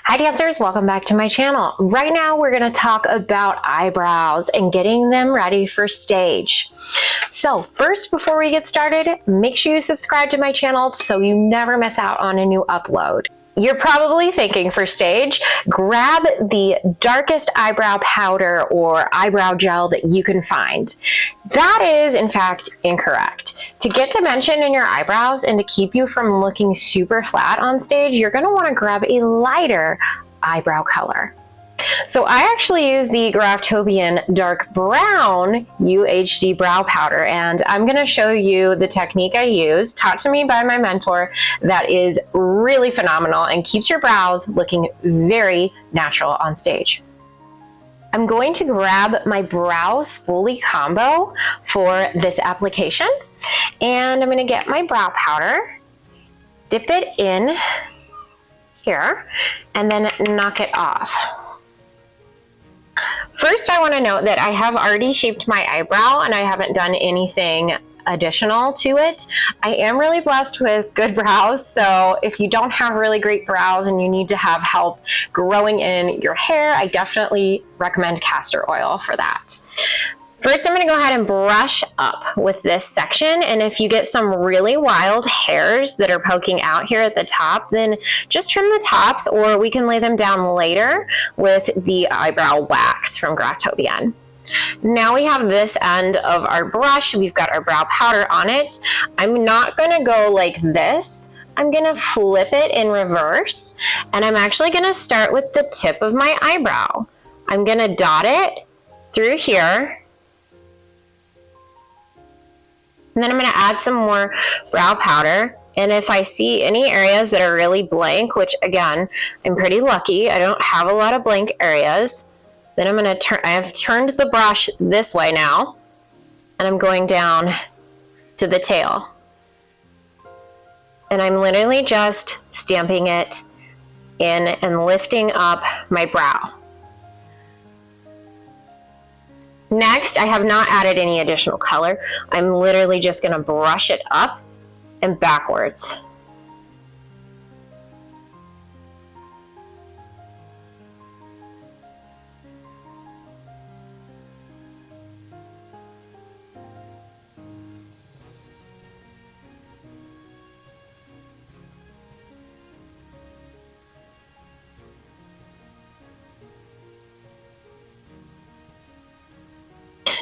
Hi dancers, welcome back to my channel. Right now we're going to talk about eyebrows and getting them ready for stage. So first, before we get started, make sure you subscribe to my channel so you never miss out on a new upload. You're probably thinking for stage, grab the darkest eyebrow powder or eyebrow gel that you can find. That is, in fact, incorrect. To get dimension in your eyebrows and to keep you from looking super flat on stage, you're going to want to grab a lighter eyebrow color. So I actually use the Graftobian Dark Brown UHD Brow Powder, and I'm going to show you the technique I use, taught to me by my mentor, that is really phenomenal and keeps your brows looking very natural on stage. I'm going to grab my brow spoolie combo for this application, and I'm going to get my brow powder, dip it in here, and then knock it off. First, I want to note that I have already shaped my eyebrow and I haven't done anything additional to it. I am really blessed with good brows, so if you don't have really great brows and you need to have help growing in your hair, I definitely recommend castor oil for that. First, I'm going to go ahead and brush up with this section, and if you get some really wild hairs that are poking out here at the top, then just trim the tops, or we can lay them down later with the eyebrow wax from Graftobian. Now we have this end of our brush. We've got our brow powder on it. I'm not going to go like this. I'm going to flip it in reverse, and I'm actually going to start with the tip of my eyebrow. I'm going to dot it through here. And then I'm going to add some more brow powder. And if I see any areas that are really blank, which again, I'm pretty lucky, I don't have a lot of blank areas, then I'm going to turn, I have turned the brush this way now, and I'm going down to the tail. And I'm literally just stamping it in and lifting up my brow. Next, I have not added any additional color. I'm literally just going to brush it up and backwards.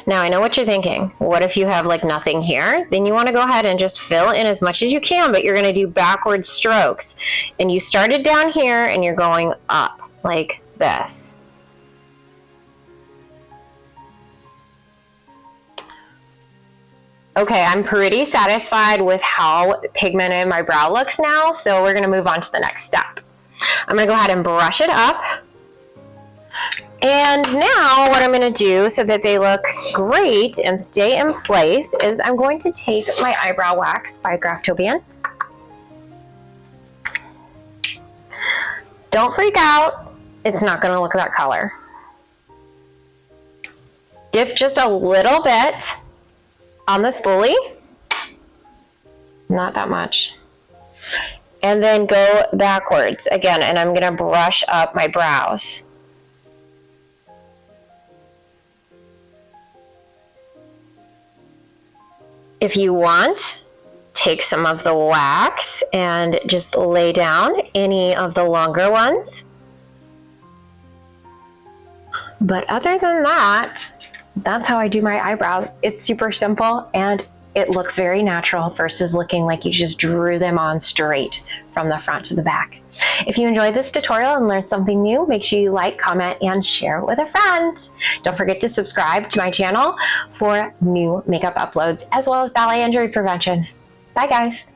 Now I know what you're thinking. What if you have like nothing here? Then you want to go ahead and just fill in as much as you can, but you're going to do backward strokes. And you started down here and you're going up like this. Okay, I'm pretty satisfied with how pigmented my brow looks now, so we're going to move on to the next step. I'm going to go ahead and brush it up. And now what I'm going to do so that they look great and stay in place is I'm going to take my eyebrow wax by Graftobian. Don't freak out. It's not going to look that color. Dip just a little bit on the spoolie. Not that much. And then go backwards again, and I'm going to brush up my brows. If you want, take some of the wax and just lay down any of the longer ones. But other than that, that's how I do my eyebrows. It's super simple and it looks very natural versus looking like you just drew them on straight from the front to the back. If you enjoyed this tutorial and learned something new, make sure you like, comment, and share with a friend. Don't forget to subscribe to my channel for new makeup uploads as well as ballet injury prevention. Bye guys.